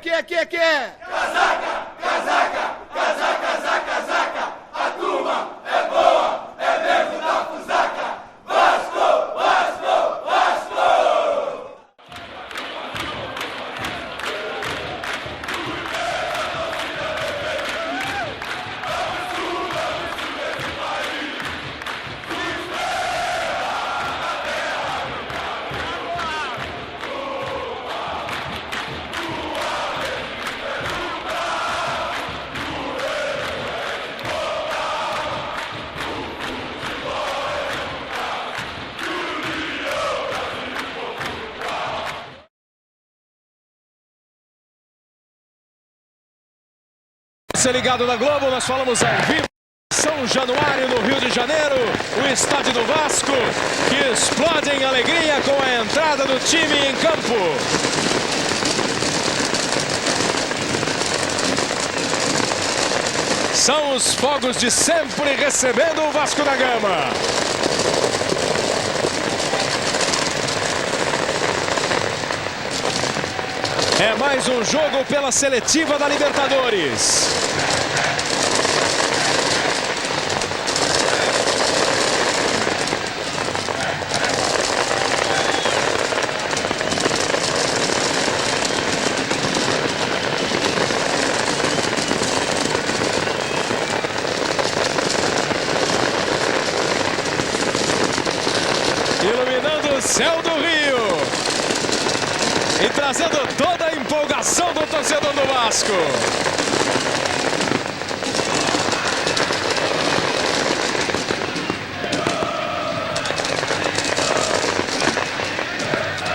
que é? Casaca, casaca, casaca, casaca, casaca. A turma é boa, é mesmo da fusaca. Vasco, Vasco, Vasco! Você ligado na Globo, nós falamos ao vivo. São Januário, no Rio de Janeiro, o estádio do Vasco, que explode em alegria com a entrada do time em campo. São os fogos de sempre recebendo o Vasco da Gama. É mais um jogo pela seletiva da Libertadores. Iluminando o céu do Rio e trazendo toda a empolgação do torcedor do Vasco.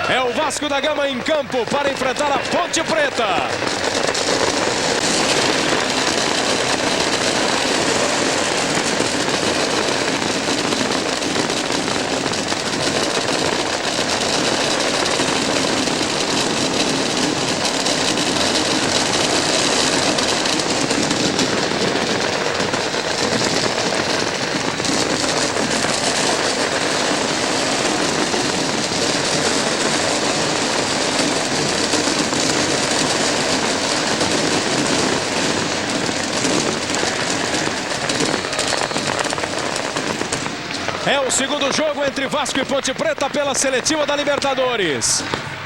É o Vasco da Gama em campo para enfrentar a Ponte Preta. É o segundo jogo entre Vasco e Ponte Preta pela seletiva da Libertadores.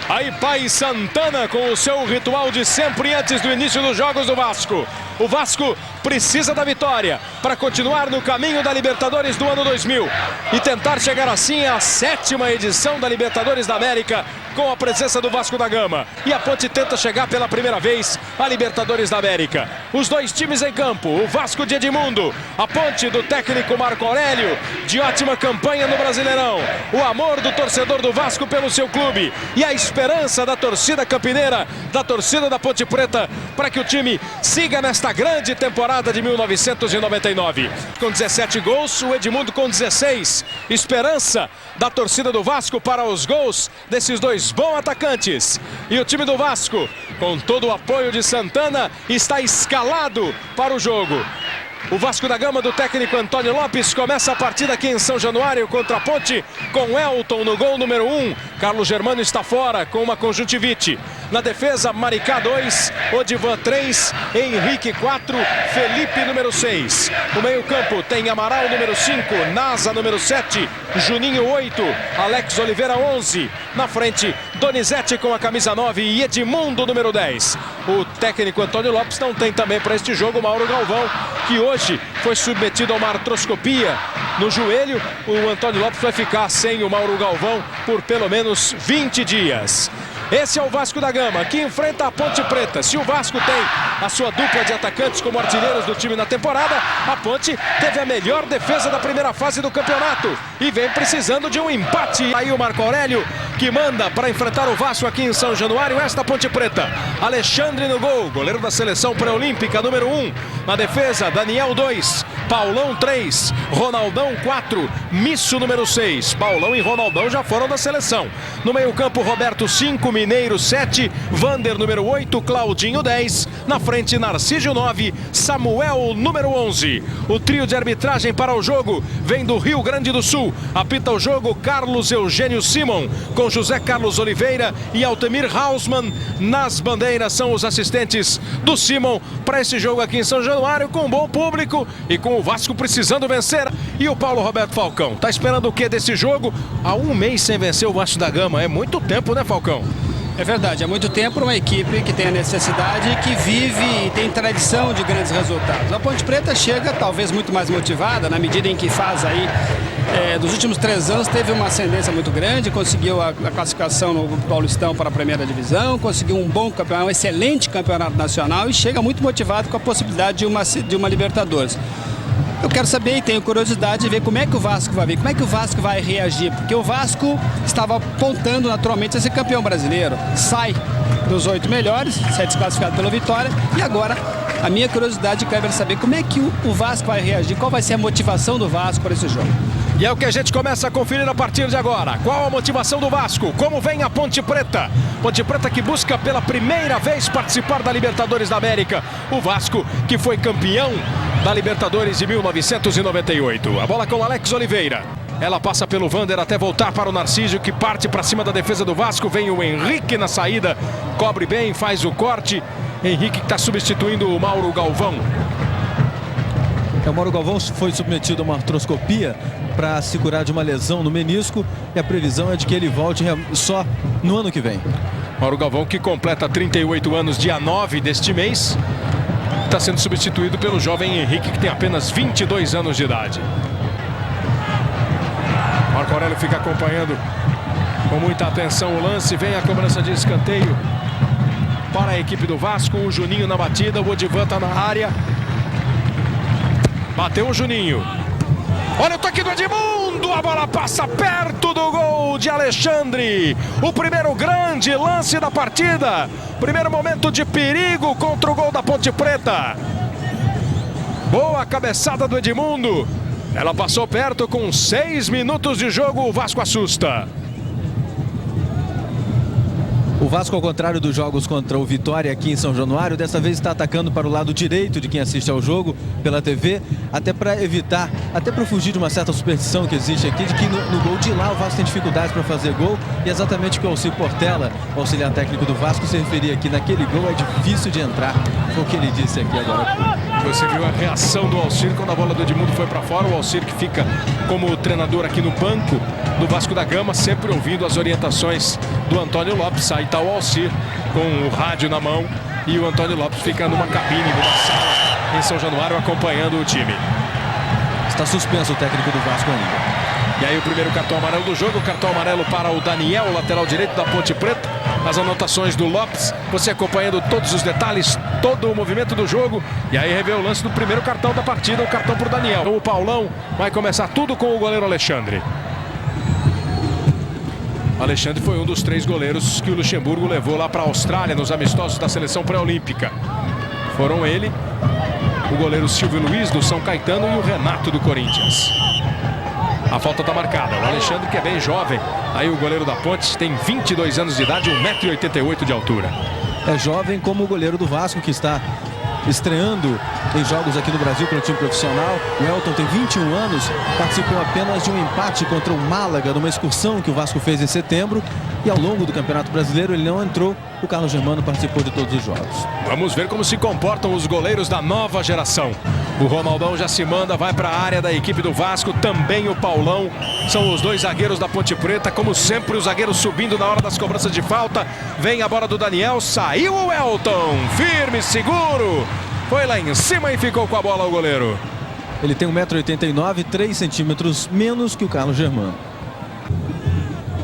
Aí Pai Santana com o seu ritual de sempre antes do início dos jogos do Vasco. O Vasco precisa da vitória para continuar no caminho da Libertadores do ano 2000 e tentar chegar assim à 7ª edição da Libertadores da América com a presença do Vasco da Gama. E a Ponte tenta chegar pela primeira vez à Libertadores da América. Os dois times em campo, o Vasco de Edmundo, a Ponte do técnico Marco Aurélio, de ótima campanha no Brasileirão. O amor do torcedor do Vasco pelo seu clube e a esperança da torcida campineira, da torcida da Ponte Preta, para que o time siga nesta grande temporada de 1999. Com 17 gols, o Edmundo com 16. Esperança da torcida do Vasco para os gols desses dois bons atacantes. E o time do Vasco, com todo o apoio de Santana, está escalado para o jogo. O Vasco da Gama do técnico Antônio Lopes começa a partida aqui em São Januário contra a Ponte com Elton no gol número 1. Carlos Germano está fora com uma conjuntivite. Na defesa, Maricá 2, Odivan 3, Henrique 4, Felipe número 6. No meio-campo tem Amaral número 5, Nasa número 7, Juninho 8, Alex Oliveira 11. Na frente, Donizete com a camisa 9 e Edmundo número 10. O técnico Antônio Lopes não tem também para este jogo Mauro Galvão, que hoje foi submetido a uma artroscopia no joelho. O Antônio Lopes vai ficar sem o Mauro Galvão por pelo menos 20 dias. Esse é o Vasco da Gama, que enfrenta a Ponte Preta. Se o Vasco tem a sua dupla de atacantes como artilheiros do time na temporada, a Ponte teve a melhor defesa da primeira fase do campeonato e vem precisando de um empate. Aí o Marco Aurélio, que manda para enfrentar o Vasco aqui em São Januário, esta Ponte Preta. Alexandre no gol, goleiro da seleção pré-olímpica, número 1. Na defesa, Daniel 2, Paulão 3, Ronaldão 4, Misso número 6. Paulão e Ronaldão já foram da seleção. No meio-campo, Roberto 5, Mineiro 7, Vander número 8, Claudinho 10, Na frente, Narciso 9, Samuel número 11. O trio de arbitragem para o jogo vem do Rio Grande do Sul. Apita o jogo Carlos Eugênio Simon, com José Carlos Oliveira e Altemir Hausmann. Nas bandeiras são os assistentes do Simon para esse jogo aqui em São Januário, com um bom público e com o Vasco precisando vencer. E o Paulo Roberto Falcão, tá esperando o que desse jogo? Há um mês sem vencer o Vasco da Gama. É muito tempo, né, Falcão? É verdade, há muito tempo uma equipe que tem a necessidade, que vive e tem tradição de grandes resultados. A Ponte Preta chega talvez muito mais motivada, na medida em que faz aí, dos últimos 3 anos, teve uma ascendência muito grande, conseguiu a classificação no Paulistão para a primeira divisão, conseguiu um bom campeonato, um excelente campeonato nacional e chega muito motivado com a possibilidade de uma Libertadores. Eu quero saber e tenho curiosidade de ver como é que o Vasco vai vir, como é que o Vasco vai reagir, porque o Vasco estava apontando naturalmente a ser campeão brasileiro, sai dos 8 melhores, sai desclassificado pela Vitória, e agora a minha curiosidade, Kleber, é saber como é que o Vasco vai reagir, qual vai ser a motivação do Vasco para esse jogo. E é o que a gente começa a conferir a partir de agora. Qual a motivação do Vasco? Como vem a Ponte Preta? Ponte Preta que busca pela primeira vez participar da Libertadores da América. O Vasco que foi campeão da Libertadores de 1998. A bola com o Alex Oliveira. Ela passa pelo Vander até voltar para o Narciso, que parte para cima da defesa do Vasco. Vem o Henrique na saída, cobre bem, faz o corte. Henrique que está substituindo o Mauro Galvão. O Mauro Galvão foi submetido a uma artroscopia para se curar de uma lesão no menisco e a previsão é de que ele volte só no ano que vem. Mauro Galvão que completa 38 anos dia 9 deste mês. Está sendo substituído pelo jovem Henrique, que tem apenas 22 anos de idade. Marco Aurélio fica acompanhando com muita atenção o lance. Vem a cobrança de escanteio para a equipe do Vasco. O Juninho na batida, o Odivan está na área. Bateu o Juninho. Olha o toque do Edmundo, a bola passa perto do gol de Alexandre. O primeiro grande lance da partida. Primeiro momento de perigo contra o gol da Ponte Preta. Boa cabeçada do Edmundo. Ela passou perto com 6 minutos de jogo, o Vasco assusta. O Vasco, ao contrário dos jogos contra o Vitória aqui em São Januário, dessa vez está atacando para o lado direito de quem assiste ao jogo pela TV, até para evitar, até para fugir de uma certa superstição que existe aqui, de que no gol de lá o Vasco tem dificuldades para fazer gol, e exatamente o que o Alcir Portela, o auxiliar técnico do Vasco, se referia aqui: naquele gol é difícil de entrar. Foi o que ele disse aqui agora. Você viu a reação do Alcir quando a bola do Edmundo foi para fora. O Alcir que fica como treinador aqui no banco do Vasco da Gama, sempre ouvindo as orientações do Antônio Lopes. Aí está o Alcir com o rádio na mão e o Antônio Lopes fica numa cabine, numa sala em São Januário acompanhando o time. Está suspenso o técnico do Vasco ainda. E aí o primeiro cartão amarelo do jogo, cartão amarelo para o Daniel, lateral direito da Ponte Preta. As anotações do Lopes, você acompanhando todos os detalhes, todo o movimento do jogo. E aí revê o lance do primeiro cartão da partida, o cartão para o Daniel. O Paulão vai começar tudo com o goleiro Alexandre. Alexandre foi um dos 3 goleiros que o Luxemburgo levou lá para a Austrália nos amistosos da seleção pré-olímpica. Foram ele, o goleiro Silvio Luiz do São Caetano e o Renato do Corinthians. A falta está marcada. O Alexandre, que é bem jovem, aí o goleiro da Ponte, tem 22 anos de idade, 1,88 m de altura. É jovem como o goleiro do Vasco, que está estreando em jogos aqui no Brasil pelo time profissional. O Elton tem 21 anos, participou apenas de um empate contra o Málaga numa excursão que o Vasco fez em setembro, e ao longo do Campeonato Brasileiro ele não entrou. O Carlos Germano participou de todos os jogos. Vamos ver como se comportam os goleiros da nova geração. O Ronaldão já se manda, vai para a área da equipe do Vasco, também o Paulão. São os 2 zagueiros da Ponte Preta, como sempre os zagueiros subindo na hora das cobranças de falta. Vem a bola do Daniel, saiu o Elton, firme, seguro. Foi lá em cima e ficou com a bola o goleiro. Ele tem 1,89 m, 3 centímetros menos que o Carlos Germano.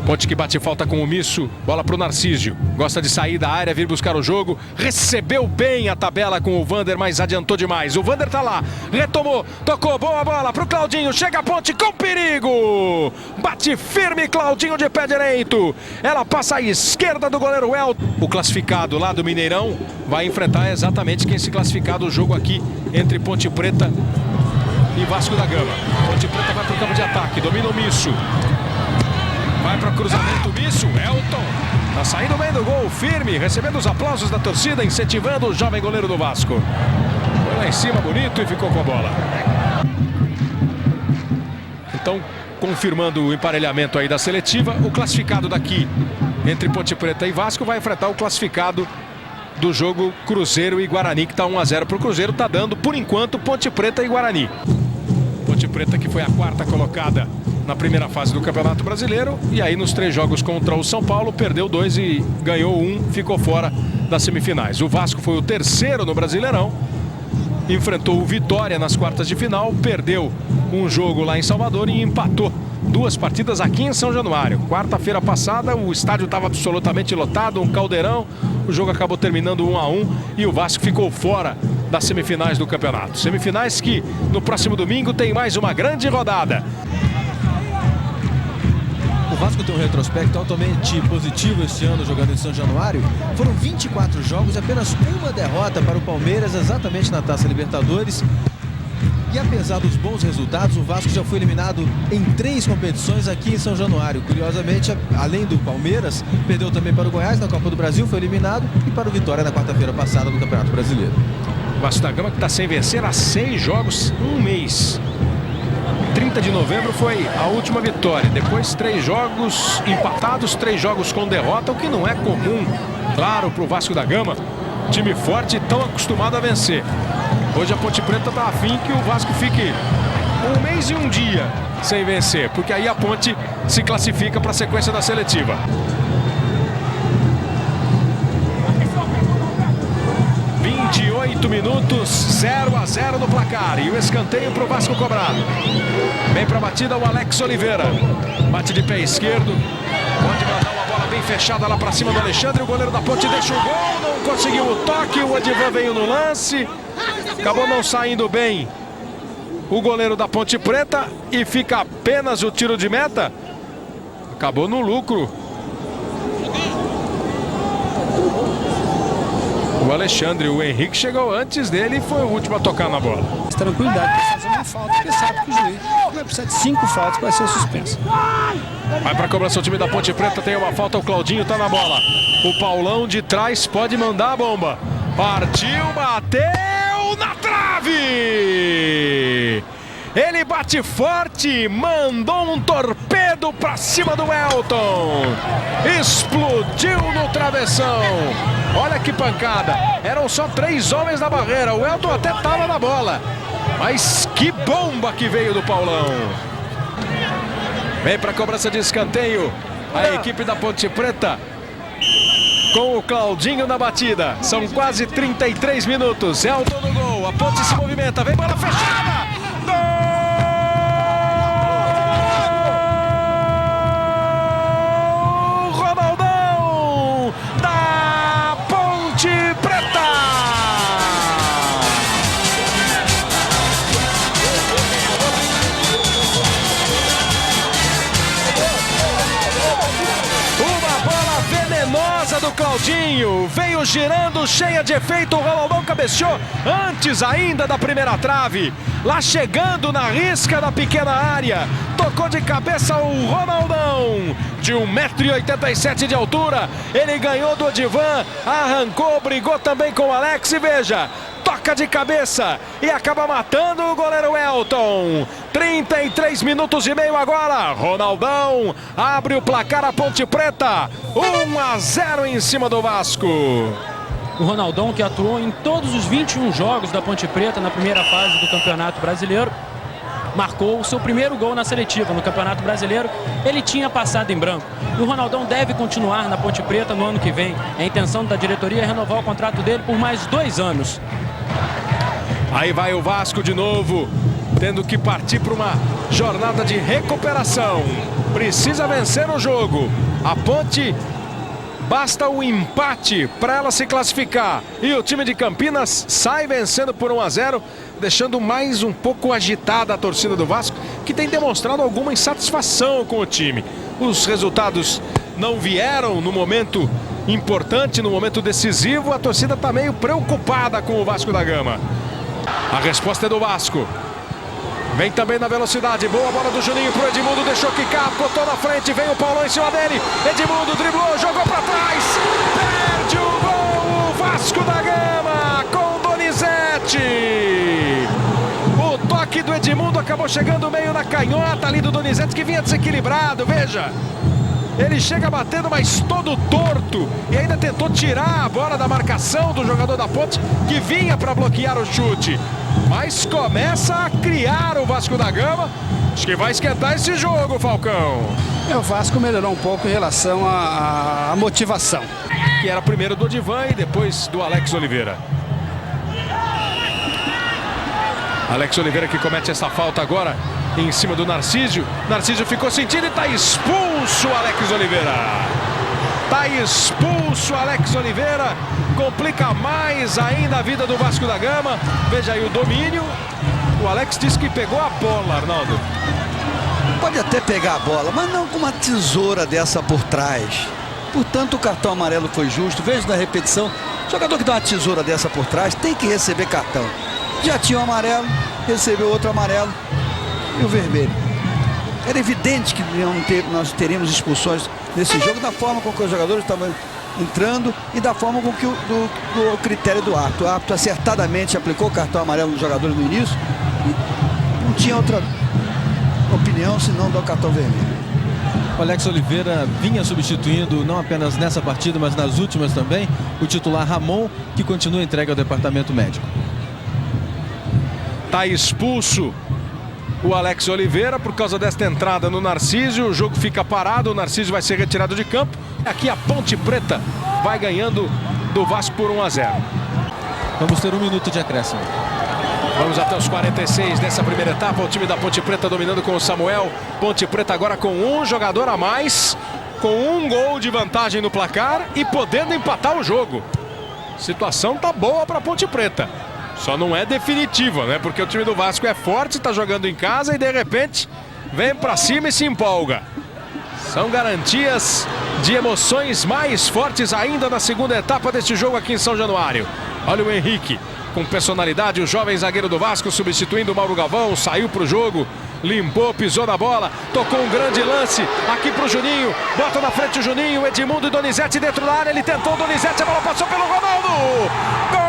Ponte que bate falta com o Misso, bola para o Narciso. Gosta de sair da área, vir buscar o jogo. Recebeu bem a tabela com o Vander, mas adiantou demais. O Vander tá lá, retomou, tocou, boa bola para o Claudinho. Chega a Ponte com perigo. Bate firme Claudinho de pé direito. Ela passa à esquerda do goleiro Elton. O classificado lá do Mineirão vai enfrentar exatamente quem se classificar do jogo aqui entre Ponte Preta e Vasco da Gama. Ponte Preta vai para o campo de ataque, domina o Misso. Vai para o cruzamento, Misso, Elton. Tá saindo bem do gol, firme, recebendo os aplausos da torcida, incentivando o jovem goleiro do Vasco. Foi lá em cima, bonito, e ficou com a bola. Então, confirmando o emparelhamento aí da seletiva, o classificado daqui entre Ponte Preta e Vasco vai enfrentar o classificado do jogo Cruzeiro e Guarani, que está 1-0 para o Cruzeiro, está dando, por enquanto, Ponte Preta e Guarani. Ponte Preta que foi a quarta colocada na primeira fase do Campeonato Brasileiro, e aí nos 3 jogos contra o São Paulo, perdeu 2 e ganhou 1, ficou fora das semifinais. O Vasco foi o terceiro no Brasileirão, enfrentou o Vitória nas quartas de final, perdeu um jogo lá em Salvador e empatou 2 partidas aqui em São Januário. Quarta-feira passada o estádio estava absolutamente lotado, um caldeirão, o jogo acabou terminando 1-1 e o Vasco ficou fora das semifinais do campeonato. Semifinais que no próximo domingo tem mais uma grande rodada. O Vasco tem um retrospecto altamente positivo este ano jogando em São Januário. Foram 24 jogos e apenas uma derrota para o Palmeiras, exatamente na Taça Libertadores. E apesar dos bons resultados, o Vasco já foi eliminado em 3 competições aqui em São Januário. Curiosamente, além do Palmeiras, perdeu também para o Goiás na Copa do Brasil, foi eliminado, e para o Vitória na quarta-feira passada no Campeonato Brasileiro. O Vasco da Gama que está sem vencer há 6 jogos, 1 mês. 30 de novembro foi a última vitória. Depois 3 jogos empatados, 3 jogos com derrota, o que não é comum, claro, para o Vasco da Gama. Time forte e tão acostumado a vencer. Hoje a Ponte Preta está afim que o Vasco fique 1 mês e 1 dia sem vencer, porque aí a Ponte se classifica para a sequência da seletiva. Minutos, 0-0 no placar e o escanteio para o Vasco cobrado. Vem para a batida o Alex Oliveira, bate de pé esquerdo, pode mandar uma bola bem fechada lá para cima do Alexandre. O goleiro da Ponte deixa o gol, não conseguiu o toque, o Odivan veio no lance, acabou não saindo bem o goleiro da Ponte Preta e fica apenas o tiro de meta. Acabou no lucro. O Alexandre, o Henrique chegou antes dele e foi o último a tocar na bola. Tranquilidade para fazer uma falta, porque sabe que o juiz vai precisar de 5 faltas para ser suspenso. Vai para a cobrança o time da Ponte Preta, tem uma falta, o Claudinho está na bola. O Paulão de trás pode mandar a bomba. Partiu, bateu na trave! Ele bate forte, mandou um torpedo para cima do Elton. Explodiu no travessão. Olha que pancada. Eram só 3 homens na barreira. O Elton até estava na bola. Mas que bomba que veio do Paulão. Vem para a cobrança de escanteio a equipe da Ponte Preta com o Claudinho na batida. São quase 33 minutos. Elton no gol. A Ponte se movimenta. Vem bola fechada. Do Claudinho, veio girando, cheia de efeito, o Ronaldão cabeceou antes ainda da primeira trave, lá chegando na risca da pequena área, tocou de cabeça o Ronaldão, de 1,87 m de altura, ele ganhou do Odivan, arrancou, brigou também com o Alex e veja, toca de cabeça e acaba matando o goleiro Elton. 33 minutos e meio agora. Ronaldão abre o placar a Ponte Preta. 1-0 em cima do Vasco. O Ronaldão, que atuou em todos os 21 jogos da Ponte Preta na primeira fase do Campeonato Brasileiro, marcou o seu primeiro gol na seletiva no Campeonato Brasileiro. Ele tinha passado em branco. E o Ronaldão deve continuar na Ponte Preta no ano que vem. A intenção da diretoria é renovar o contrato dele por mais 2 anos. Aí vai o Vasco de novo, tendo que partir para uma jornada de recuperação. Precisa vencer o jogo. A Ponte, basta o empate para ela se classificar. E o time de Campinas sai vencendo por 1-0, deixando mais um pouco agitada a torcida do Vasco, que tem demonstrado alguma insatisfação com o time. Os resultados não vieram no momento importante, no momento decisivo. A torcida está meio preocupada com o Vasco da Gama. A resposta é do Vasco. Vem também na velocidade, boa bola do Juninho pro Edmundo, deixou quicar, botou na frente, vem o Paulão em cima dele. Edmundo driblou, jogou pra trás, perde o gol, o Vasco da Gama com Donizete. O toque do Edmundo acabou chegando meio na canhota ali do Donizete, que vinha desequilibrado, veja. Ele chega batendo, mas todo torto, e ainda tentou tirar a bola da marcação do jogador da Ponte, que vinha para bloquear o chute. Mas começa a criar o Vasco da Gama. Acho que vai esquentar esse jogo, Falcão. O Vasco melhorou um pouco em relação à motivação. Que era primeiro do Odivan e depois do Alex Oliveira. Alex Oliveira que comete essa falta agora em cima do Narcísio. Narcísio ficou sentindo e está expulso o Alex Oliveira. Está expulso o Alex Oliveira. Complica mais ainda a vida do Vasco da Gama. Veja aí o domínio. O Alex disse que pegou a bola, Arnaldo. Pode até pegar a bola, mas não com uma tesoura dessa por trás. Portanto, o cartão amarelo foi justo. Veja na repetição. O jogador que dá uma tesoura dessa por trás tem que receber cartão. Já tinha um amarelo, recebeu outro amarelo e o vermelho. Era evidente que nós teríamos expulsões nesse jogo, da forma com que os jogadores estavam entrando e da forma com que o critério do árbitro. O árbitro acertadamente aplicou o cartão amarelo nos jogadores no início e não tinha outra opinião senão dar o cartão vermelho. O Alex Oliveira vinha substituindo, não apenas nessa partida, mas nas últimas também, o titular Ramon, que continua entregue ao departamento médico. Está expulso o Alex Oliveira por causa desta entrada no Narcísio. O jogo fica parado, o Narcísio vai ser retirado de campo. Aqui a Ponte Preta vai ganhando do Vasco por 1-0. Vamos ter 1 minuto de acréscimo. Vamos até os 46 dessa primeira etapa. O time da Ponte Preta dominando com o Samuel. Ponte Preta agora com um jogador a mais, com 1 gol de vantagem no placar e podendo empatar o jogo. A situação tá boa para a Ponte Preta. Só não é definitiva, né? Porque o time do Vasco é forte, está jogando em casa e de repente vem para cima e se empolga. São garantias de emoções mais fortes ainda na segunda etapa deste jogo aqui em São Januário. Olha o Henrique, com personalidade, o jovem zagueiro do Vasco, substituindo o Mauro Galvão, saiu para o jogo, limpou, pisou na bola, tocou um grande lance aqui para o Juninho, bota na frente o Juninho, Edmundo e Donizete dentro da área, ele tentou o Donizete, a bola passou pelo Ronaldo. Gol!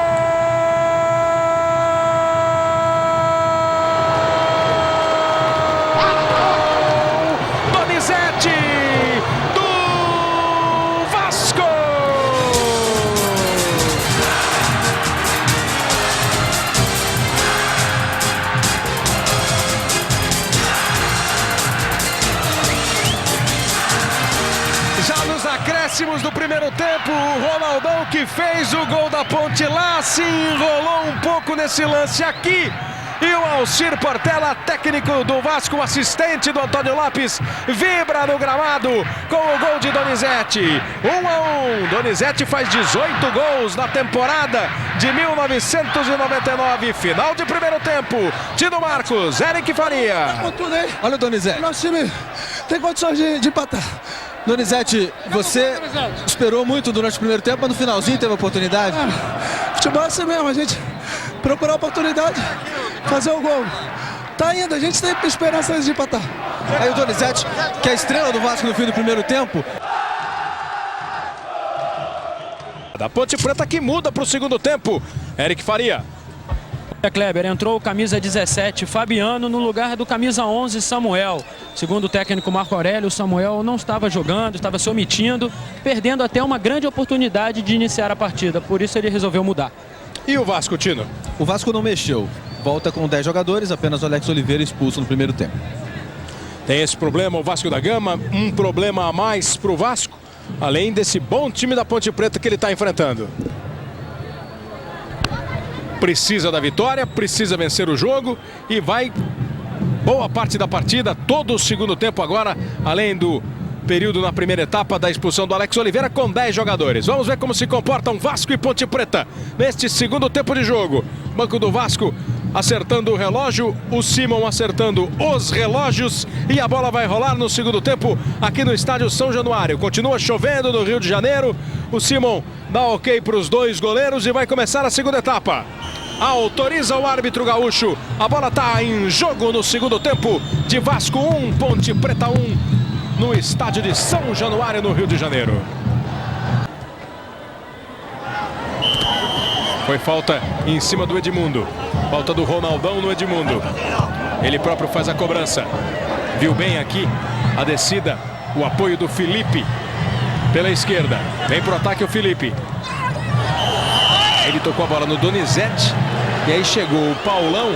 Do Vasco! Já nos acréscimos do primeiro tempo, o Ronaldão que fez o gol da Ponte lá se enrolou um pouco nesse lance aqui. E o Alcir Portela, técnico do Vasco, assistente do Antônio Lopes, vibra no gramado com o gol de Donizete. 1-1. Donizete faz 18 gols na temporada de 1999. Final de primeiro tempo. Tino Marcos, Eric Faria. Olha o Donizete. Nosso time tem condições de empatar. Donizete, você esperou muito durante o primeiro tempo, mas no finalzinho teve a oportunidade. Futebol é assim mesmo, a gente procurar a oportunidade, fazer o gol. Tá indo, a gente tem esperança de empatar. Aí o Donizete, que é a estrela do Vasco no fim do primeiro tempo. Da Ponte Preta que muda para o segundo tempo. Eric Faria. Kleber, entrou o camisa 17 Fabiano no lugar do camisa 11 Samuel. Segundo o técnico Marco Aurélio, o Samuel não estava jogando, estava se omitindo, perdendo até uma grande oportunidade de iniciar a partida. Por isso ele resolveu mudar. E o Vasco, Tino? O Vasco não mexeu. Volta com 10 jogadores, apenas o Alex Oliveira expulso no primeiro tempo. Tem esse problema, o Vasco da Gama, um problema a mais para o Vasco, além desse bom time da Ponte Preta que ele está enfrentando. Precisa da vitória, precisa vencer o jogo e vai boa parte da partida, todo o segundo tempo agora, além do período na primeira etapa da expulsão do Alex Oliveira com 10 jogadores. Vamos ver como se comportam Vasco e Ponte Preta neste segundo tempo de jogo. Banco do Vasco acertando o relógio, o Simon acertando os relógios e a bola vai rolar no segundo tempo aqui no estádio São Januário. Continua chovendo no Rio de Janeiro, o Simon dá ok para os 2 goleiros e vai começar a segunda etapa. Autoriza o árbitro gaúcho. A bola está em jogo no segundo tempo. De Vasco 1, Ponte Preta 1. No estádio de São Januário, no Rio de Janeiro. Foi falta em cima do Edmundo. Falta do Ronaldão no Edmundo. Ele próprio faz a cobrança. Viu bem aqui a descida, o apoio do Felipe pela esquerda. Vem pro ataque o Felipe. Ele tocou a bola no Donizete. E aí chegou o Paulão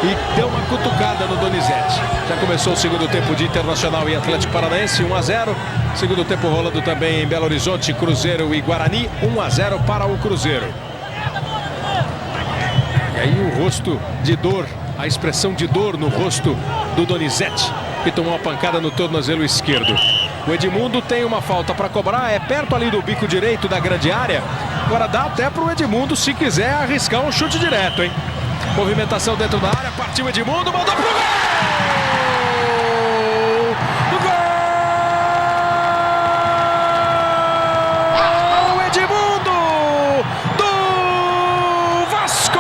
e deu uma cutucada no Donizete. Já começou o segundo tempo de Internacional e Atlético Paranaense, 1-0. Segundo tempo rolando também em Belo Horizonte, Cruzeiro e Guarani, 1-0 para o Cruzeiro. E aí o rosto de dor, a expressão de dor no rosto do Donizete, que tomou uma pancada no tornozelo esquerdo. O Edmundo tem uma falta para cobrar, é perto ali do bico direito da grande área. Agora dá até para o Edmundo, se quiser, arriscar um chute direto, hein? Movimentação dentro da área, partiu o Edmundo, mandou pro gol! Gol! Edmundo do Vasco!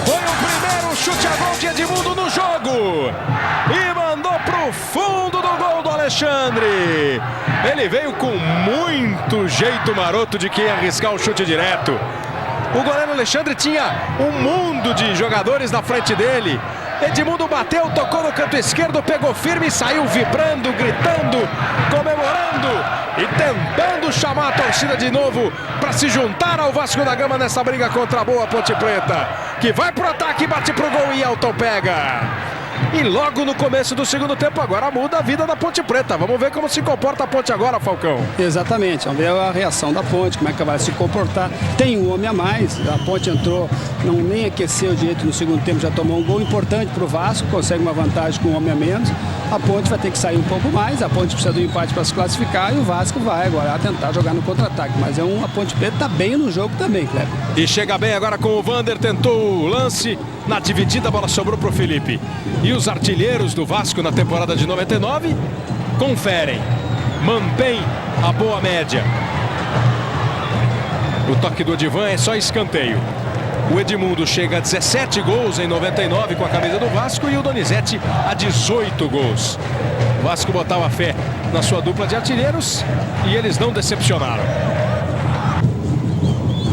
Foi o primeiro chute a gol de Edmundo no jogo. E mandou pro fundo do gol do Alexandre. Ele veio com muito jeito maroto de que ia arriscar o chute direto. O goleiro Alexandre tinha um mundo de jogadores na frente dele. Edmundo bateu, tocou no canto esquerdo, pegou firme e saiu vibrando, gritando, comemorando e tentando chamar a torcida de novo para se juntar ao Vasco da Gama nessa briga contra a boa Ponte Preta, que vai pro ataque, bate pro gol e Elton pega. E logo no começo do segundo tempo agora muda a vida da Ponte Preta. Vamos ver como se comporta a Ponte agora, Falcão. Exatamente, vamos ver a reação da Ponte, como é que vai se comportar. Tem um homem a mais, a Ponte entrou, não nem aqueceu direito no segundo tempo, já tomou um gol importante para o Vasco, consegue uma vantagem com um homem a menos. A Ponte vai ter que sair um pouco mais, a Ponte precisa do empate para se classificar e o Vasco vai agora tentar jogar no contra-ataque. Mas a Ponte Preta está bem no jogo também, Kleber. E chega bem agora com o Vander, tentou o lance, na dividida a bola sobrou para o Felipe. E os artilheiros do Vasco na temporada de 99 conferem, mantém a boa média. O toque do Odivan é só escanteio. O Edmundo chega a 17 gols em 99 com a camisa do Vasco e o Donizete a 18 gols. O Vasco botava fé na sua dupla de artilheiros e eles não decepcionaram.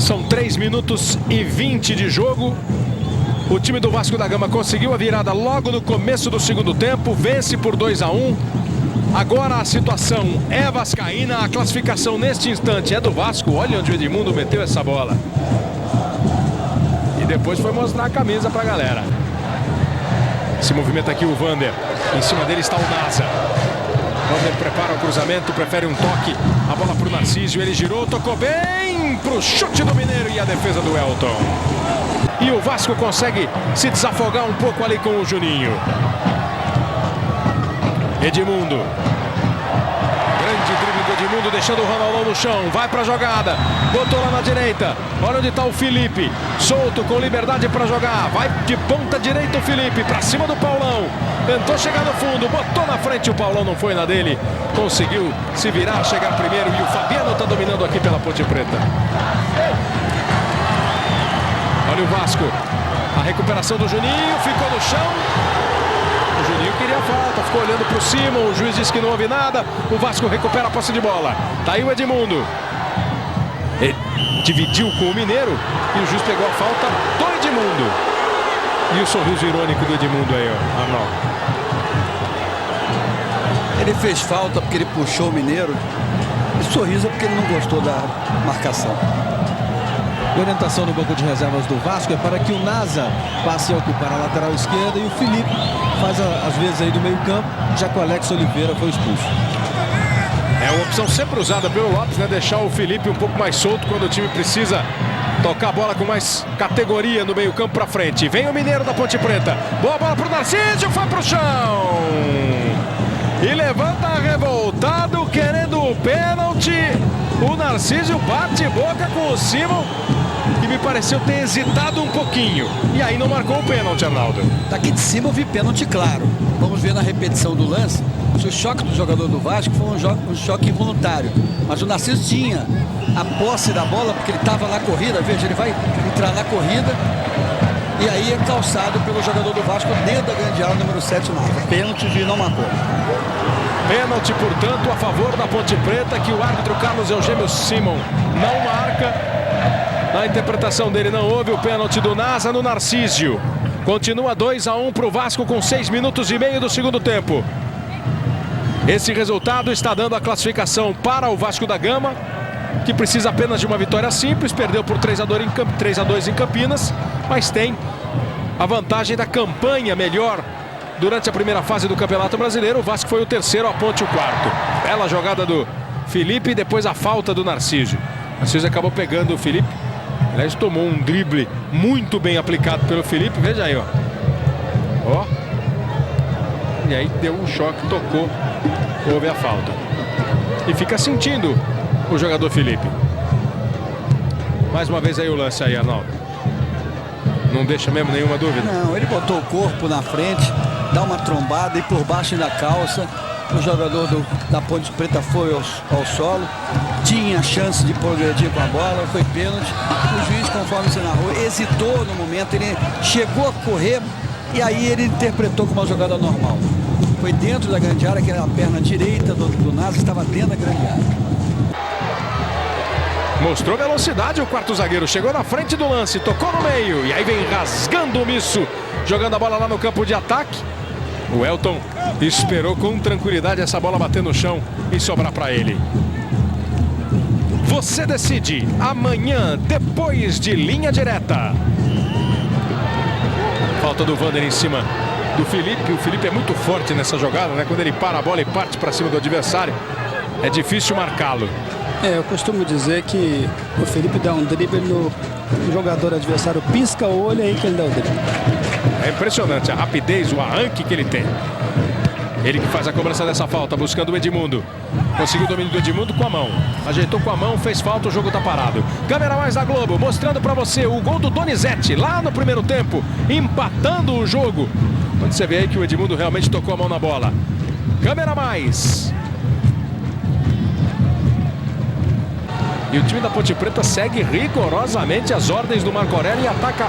São 3 minutos e 20 de jogo. O time do Vasco da Gama conseguiu a virada logo no começo do segundo tempo, vence por 2-1. Agora a situação é vascaína, a classificação neste instante é do Vasco. Olha onde o Edmundo meteu essa bola. E depois foi mostrar a camisa pra galera. Se movimenta aqui o Vander. Em cima dele está o Nasa. Vander prepara o cruzamento, prefere um toque. A bola pro Narcísio, ele girou, tocou bem pro chute do Mineiro e a defesa do Elton. E o Vasco consegue se desafogar um pouco ali com o Juninho. Edmundo. Grande drible do Edmundo, deixando o Ronaldão no chão. Vai pra jogada. Botou lá na direita. Olha onde tá o Felipe. Solto, com liberdade pra jogar. Vai de ponta direita o Felipe. Pra cima do Paulão. Tentou chegar no fundo. Botou na frente. O Paulão não foi na dele. Conseguiu se virar, chegar primeiro. E o Fabiano tá dominando aqui pela Ponte Preta. Olha o Vasco. A recuperação do Juninho. Ficou no chão. O Juninho queria a falta. Ficou olhando para cima. O juiz disse que não houve nada. O Vasco recupera a posse de bola. Tá aí o Edmundo. Ele dividiu com o Mineiro. E o juiz pegou a falta do Edmundo. E o sorriso irônico do Edmundo aí, ó. Arnaldo. Ele fez falta porque ele puxou o Mineiro. E sorriso é porque ele não gostou da marcação. A orientação no banco de reservas do Vasco é para que o Nasa passe a ocupar a lateral esquerda e o Felipe faz às vezes aí do meio campo, já que o Alex Oliveira foi expulso. É uma opção sempre usada pelo Lopes, né? Deixar o Felipe um pouco mais solto quando o time precisa tocar a bola com mais categoria no meio campo para frente. Vem o Mineiro da Ponte Preta. Boa bola pro Narcísio, foi pro chão. E levanta revoltado, querendo o pênalti. O Narcísio bate boca com o Simon. que me pareceu ter hesitado um pouquinho. E aí não marcou o pênalti, Arnaldo. Daqui de cima eu vi pênalti claro. Vamos ver na repetição do lance se o choque do jogador do Vasco foi um choque involuntário. Mas o Narciso tinha a posse da bola porque ele estava na corrida. Veja, ele vai entrar na corrida e aí é calçado pelo jogador do Vasco dentro da grande área, número 7 Nava. Pênalti, o juiz não marcou. Pênalti, portanto, a favor da Ponte Preta, que o árbitro Carlos Eugênio Simon não marca. Na interpretação dele não houve o pênalti do Nasa no Narcísio. Continua 2-1 para o Vasco com 6 minutos e meio do segundo tempo. Esse resultado está dando a classificação para o Vasco da Gama, que precisa apenas de uma vitória simples. Perdeu por 3-2 em Campinas, mas tem a vantagem da campanha melhor durante a primeira fase do Campeonato Brasileiro. O Vasco foi o terceiro, a Ponte o quarto. Bela jogada do Felipe e depois a falta do Narciso. Narciso acabou pegando o Felipe. Aliás, tomou um drible muito bem aplicado pelo Felipe. Veja aí, ó. Ó. E aí deu um choque, tocou, houve a falta. E fica sentindo o jogador Felipe. Mais uma vez aí o lance aí, Arnaldo. Não deixa mesmo nenhuma dúvida? Não, ele botou o corpo na frente, dá uma trombada e por baixo da calça. O jogador da Ponte Preta foi ao solo. Tinha chance de progredir com a bola, foi pênalti. O juiz, conforme você narrou, hesitou no momento. Ele chegou a correr e aí ele interpretou como uma jogada normal. Foi dentro da grande área, que era a perna direita do Nasa, estava dentro da grande área. Mostrou velocidade o quarto zagueiro, chegou na frente do lance, tocou no meio e aí vem rasgando o misso, jogando a bola lá no campo de ataque. O Elton esperou com tranquilidade essa bola bater no chão e sobrar para ele. Você decide amanhã, depois de Linha Direta. Falta do Vander em cima do Felipe. O Felipe é muito forte nessa jogada, né? Quando ele para a bola e parte para cima do adversário, é difícil marcá-lo. Eu costumo dizer que o Felipe dá um drible no jogador adversário, pisca o olho aí que ele dá o drible. É impressionante a rapidez, o arranque que ele tem. Ele que faz a cobrança dessa falta, buscando o Edmundo. Conseguiu o domínio do Edmundo com a mão. Ajeitou com a mão, fez falta, o jogo tá parado. Câmera mais da Globo, mostrando para você o gol do Donizete, lá no primeiro tempo, empatando o jogo. Quando você vê aí que o Edmundo realmente tocou a mão na bola. Câmera mais. E o time da Ponte Preta segue rigorosamente as ordens do Marco Aurélio e ataca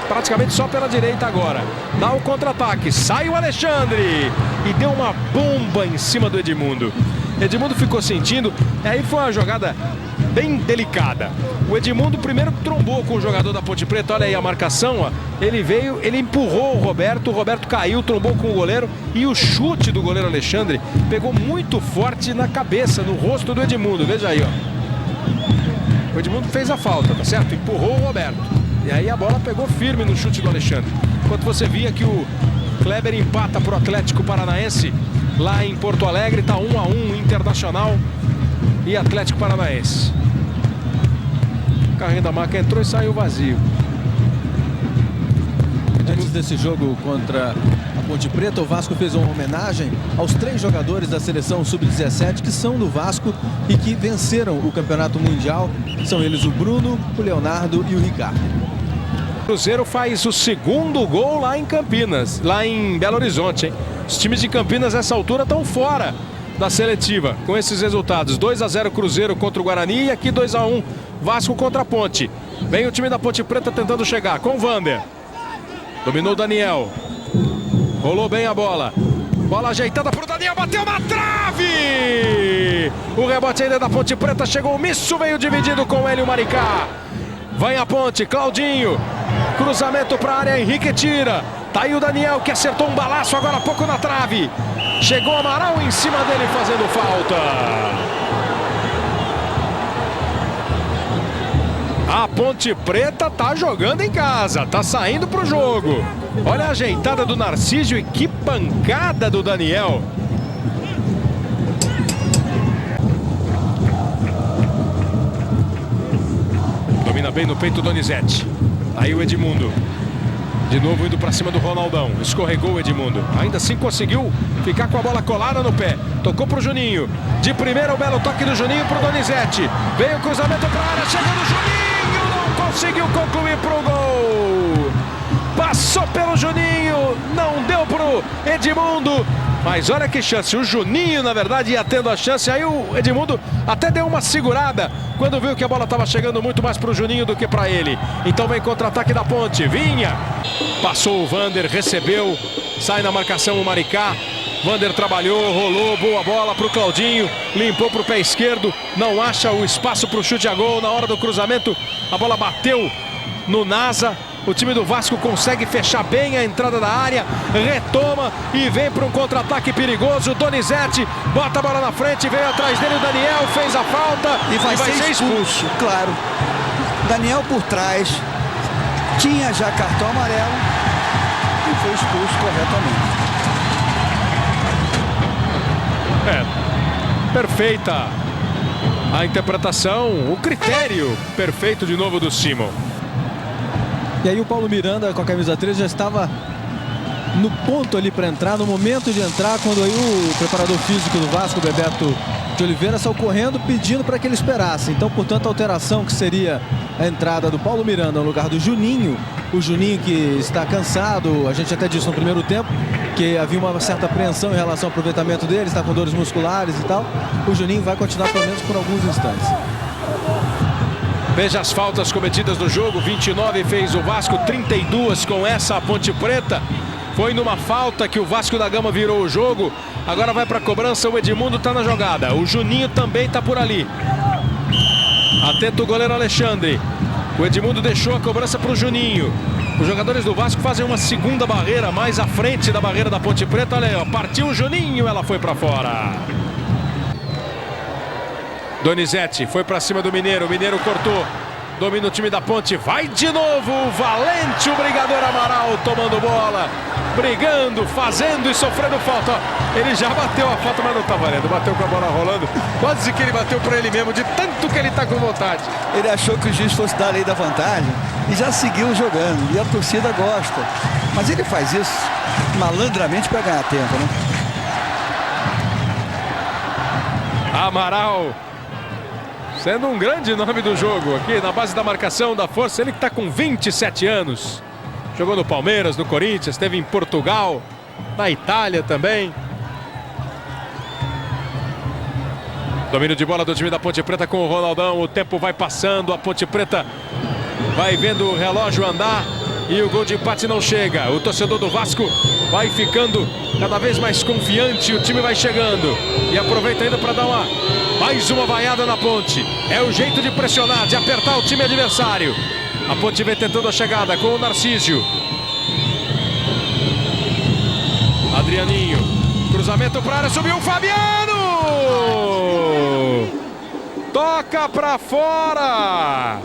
praticamente só pela direita agora. Dá o contra-ataque, sai o Alexandre e deu uma bomba em cima do Edmundo. Edmundo ficou sentindo, e aí foi uma jogada bem delicada. O Edmundo primeiro trombou com o jogador da Ponte Preta, olha aí a marcação, ó. Ele veio, ele empurrou o Roberto caiu, trombou com o goleiro e o chute do goleiro Alexandre pegou muito forte na cabeça, no rosto do Edmundo, veja aí, ó. O Edmundo fez a falta, tá certo? Empurrou o Roberto. E aí a bola pegou firme no chute do Alexandre. Enquanto você via que o Kleber empata para o Atlético Paranaense lá em Porto Alegre, tá 1-1 Internacional e Atlético Paranaense. O carrinho da Maca entrou e saiu vazio. Antes desse jogo contra a Ponte Preta, o Vasco fez uma homenagem aos 3 jogadores da seleção sub-17 que são do Vasco e que venceram o Campeonato Mundial. São eles o Bruno, o Leonardo e o Ricardo. O Cruzeiro faz o segundo gol lá em Campinas, lá em Belo Horizonte, hein? Os times de Campinas nessa altura estão fora da seletiva com esses resultados. 2-0 Cruzeiro contra o Guarani e aqui 2-1 Vasco contra a Ponte. Vem o time da Ponte Preta tentando chegar com o Vander. Dominou o Daniel. Rolou bem a bola. Bola ajeitada para o Daniel. Bateu na trave. O rebote ainda da Ponte Preta. Chegou o misso. Veio dividido com o Hélio Maricá. Vai a Ponte. Claudinho. Cruzamento para a área. Henrique tira. Tá aí o Daniel que acertou um balaço agora há pouco na trave. Chegou Amaral em cima dele fazendo falta. A Ponte Preta tá jogando em casa, tá saindo pro jogo. Olha a ajeitada do Narciso e que pancada do Daniel. Domina bem no peito o Donizete. Aí o Edmundo. De novo indo pra cima do Ronaldão. Escorregou o Edmundo. Ainda assim conseguiu ficar com a bola colada no pé. Tocou pro Juninho. De primeira o belo toque do Juninho pro Donizete. Veio o cruzamento pra área. Chegando o Juninho. Não conseguiu concluir pro gol. Passou pelo Juninho, não deu pro Edmundo. Mas olha que chance, o Juninho na verdade ia tendo a chance, aí o Edmundo até deu uma segurada quando viu que a bola estava chegando muito mais para o Juninho do que para ele. Então vem contra-ataque da Ponte, Vinha, passou o Vander, recebeu, sai na marcação o Maricá. Vander trabalhou, rolou, boa bola para o Claudinho, limpou para o pé esquerdo, não acha o espaço para o chute a gol. Na hora do cruzamento, a bola bateu no Nasa. O time do Vasco consegue fechar bem a entrada da área, retoma e vem para um contra-ataque perigoso. Donizete bota a bola na frente, veio atrás dele o Daniel, fez a falta e vai ser expulso. Claro, Daniel por trás, tinha já cartão amarelo e foi expulso corretamente. Perfeita a interpretação, o critério perfeito de novo do Simon. E aí o Paulo Miranda com a camisa 13 já estava no ponto ali para entrar, no momento de entrar, quando aí o preparador físico do Vasco, Bebeto de Oliveira, saiu correndo pedindo para que ele esperasse. Então, portanto, a alteração que seria a entrada do Paulo Miranda no lugar do Juninho, o Juninho que está cansado, a gente até disse no primeiro tempo que havia uma certa apreensão em relação ao aproveitamento dele, está com dores musculares e tal. O Juninho vai continuar pelo menos por alguns instantes. Veja as faltas cometidas no jogo, 29 fez o Vasco, 32 com essa a Ponte Preta. Foi numa falta que o Vasco da Gama virou o jogo. Agora vai para a cobrança, o Edmundo está na jogada. O Juninho também está por ali. Atento o goleiro Alexandre. O Edmundo deixou a cobrança para o Juninho. Os jogadores do Vasco fazem uma segunda barreira mais à frente da barreira da Ponte Preta. Olha aí, ó, partiu o Juninho, ela foi para fora. Donizete foi para cima do Mineiro, o Mineiro cortou, domina o time da Ponte, vai de novo o valente, o brigador Amaral tomando bola, brigando, fazendo e sofrendo falta. Ó, ele já bateu a falta, mas não tá valendo, bateu com a bola rolando, quase que ele bateu para ele mesmo, de tanto que ele tá com vontade. Ele achou que o juiz fosse dar a lei da vantagem e já seguiu jogando, e a torcida gosta, mas ele faz isso malandramente para ganhar tempo, né? Amaral sendo um grande nome do jogo aqui na base da marcação, da força. Ele que está com 27 anos. Jogou no Palmeiras, no Corinthians, esteve em Portugal, na Itália também. Domínio de bola do time da Ponte Preta com o Ronaldão. O tempo vai passando, a Ponte Preta vai vendo o relógio andar e o gol de empate não chega. O torcedor do Vasco vai ficando cada vez mais confiante. O time vai chegando e aproveita ainda para dar mais uma vaiada na Ponte. É o jeito de pressionar, de apertar o time adversário. A Ponte vem tentando a chegada com o Narcísio. Adrianinho, cruzamento para a área, subiu o Fabiano! Toca para fora!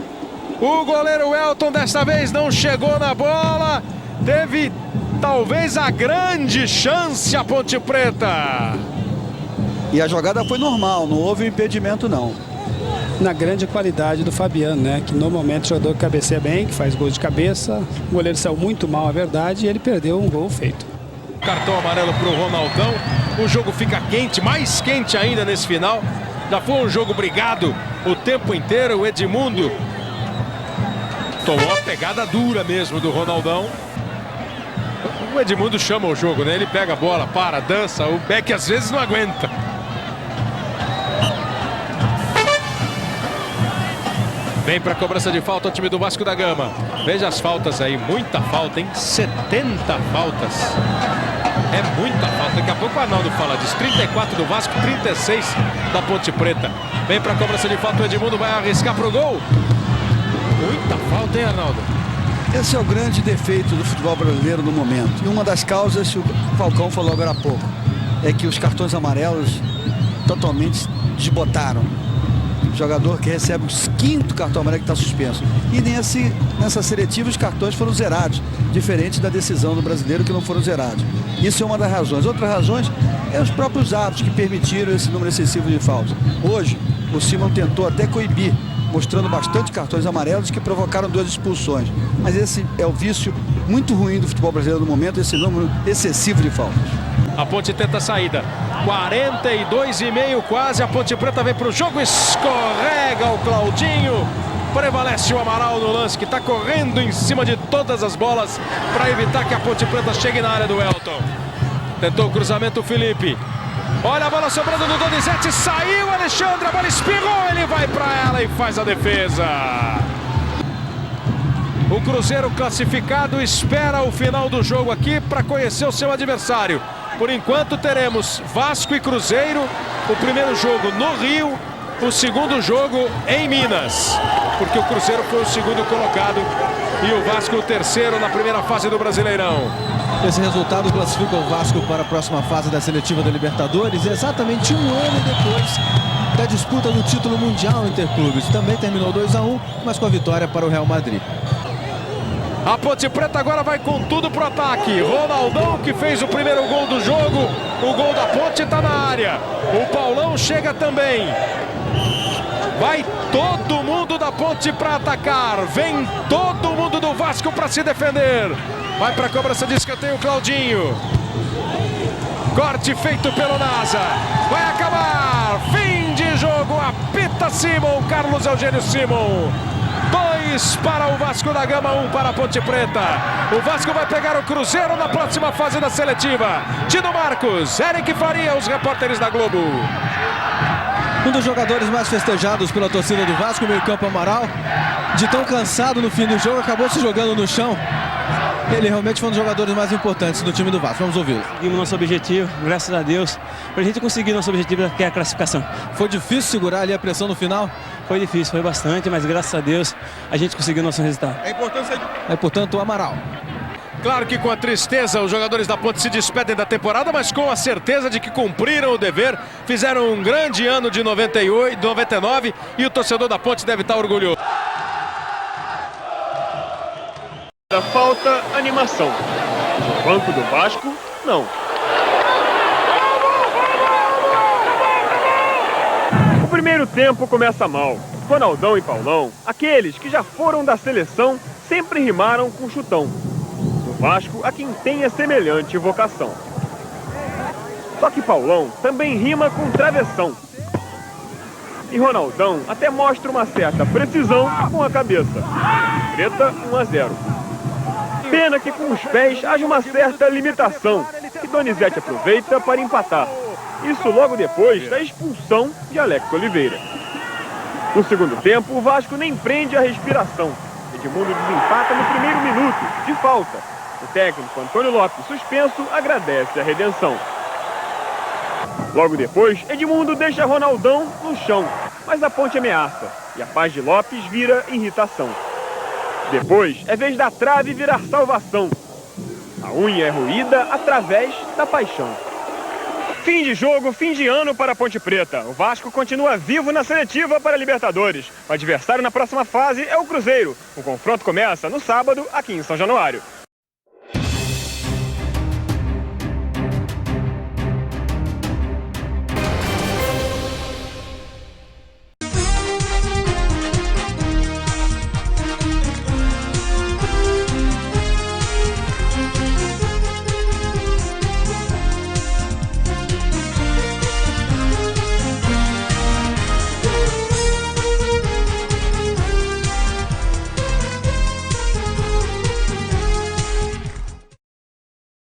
O goleiro Elton desta vez não chegou na bola. Teve talvez a grande chance a Ponte Preta. E a jogada foi normal, não houve impedimento não. Na grande qualidade do Fabiano, né? Que normalmente o jogador que cabeceia bem, que faz gol de cabeça. O goleiro saiu muito mal, a verdade, e ele perdeu um gol feito. Cartão amarelo para o Ronaldão. O jogo fica quente, mais quente ainda nesse final. Já foi um jogo brigado o tempo inteiro. O Edmundo tomou a pegada dura mesmo do Ronaldão. O Edmundo chama o jogo, né? Ele pega a bola, para, dança. O Beck às vezes não aguenta. Vem para a cobrança de falta o time do Vasco da Gama. Veja as faltas aí, muita falta, hein? 70 faltas. É muita falta. Daqui a pouco o Arnaldo fala disso. 34 do Vasco, 36 da Ponte Preta. Vem para a cobrança de falta, o Edmundo vai arriscar pro gol. Muita falta, hein, Arnaldo? Esse é o grande defeito do futebol brasileiro no momento. E uma das causas, o Falcão falou agora há pouco, é que os cartões amarelos totalmente desbotaram. Jogador que recebe o 5º cartão amarelo que está suspenso. E nessa seletiva os cartões foram zerados, diferente da decisão do brasileiro que não foram zerados. Isso é uma das razões. Outras razões é os próprios árbitros que permitiram esse número excessivo de faltas. Hoje, o Simon tentou até coibir, mostrando bastante cartões amarelos que provocaram 2 expulsões. Mas esse é o vício muito ruim do futebol brasileiro no momento, esse número excessivo de faltas. A Ponte tenta a saída. 42,5 quase. A Ponte Preta vem para o jogo. Escorrega o Claudinho. Prevalece o Amaral no lance, que está correndo em cima de todas as bolas para evitar que a Ponte Preta chegue na área do Elton. Tentou o cruzamento o Felipe. Olha a bola sobrando do Donizete. Saiu Alexandre. A bola espirrou. Ele vai para ela e faz a defesa. O Cruzeiro classificado espera o final do jogo aqui para conhecer o seu adversário. Por enquanto teremos Vasco e Cruzeiro. O primeiro jogo no Rio, o segundo jogo em Minas. Porque o Cruzeiro foi o segundo colocado e o Vasco o terceiro na primeira fase do Brasileirão. Esse resultado classifica o Vasco para a próxima fase da seletiva da Libertadores, exatamente um ano depois da disputa do título mundial interclubes. Também terminou 2-1, mas com a vitória para o Real Madrid. A Ponte Preta agora vai com tudo pro ataque. Ronaldão, que fez o primeiro gol do jogo. O gol da Ponte está na área. O Paulão chega também. Vai todo mundo da Ponte para atacar. Vem todo mundo do Vasco para se defender. Vai para a cobrança de escanteio o Claudinho. Corte feito pelo Nasa. Vai acabar. Fim de jogo. Apita Simon. Carlos Eugênio Simon. 2 para o Vasco da Gama, 1 para a Ponte Preta. O Vasco vai pegar o Cruzeiro na próxima fase da seletiva. Tino Marcos, Eric Faria, os repórteres da Globo. Um dos jogadores mais festejados pela torcida do Vasco, meio-campo Amaral, de tão cansado no fim do jogo, acabou se jogando no chão. Ele realmente foi um dos jogadores mais importantes do time do Vasco. Vamos ouvi-lo. Conseguimos nosso objetivo, graças a Deus, para a gente conseguir nosso objetivo, que é a classificação. Foi difícil segurar ali a pressão no final? Foi difícil, foi bastante, mas graças a Deus a gente conseguiu nosso resultado. Portanto, o Amaral. Claro que com a tristeza os jogadores da Ponte se despedem da temporada, mas com a certeza de que cumpriram o dever, fizeram um grande ano de 98, 99 e o torcedor da Ponte deve estar orgulhoso. Falta animação. No banco do Vasco, não. O primeiro tempo começa mal. Ronaldão e Paulão, aqueles que já foram da seleção, sempre rimaram com chutão. No Vasco, há quem tenha semelhante vocação. Só que Paulão também rima com travessão. E Ronaldão até mostra uma certa precisão com a cabeça. Preta 1-0. Pena que com os pés haja uma certa limitação, que Donizete aproveita para empatar. Isso logo depois da expulsão de Alex Oliveira. No segundo tempo, o Vasco nem prende a respiração. Edmundo desempata no primeiro minuto, de falta. O técnico Antônio Lopes, suspenso, agradece a redenção. Logo depois, Edmundo deixa Ronaldão no chão, mas a Ponte ameaça, e a paz de Lopes vira irritação. Depois, é vez da trave virar salvação. A unha é roída através da paixão. Fim de jogo, fim de ano para a Ponte Preta. O Vasco continua vivo na seletiva para a Libertadores. O adversário na próxima fase é o Cruzeiro. O confronto começa no sábado, aqui em São Januário.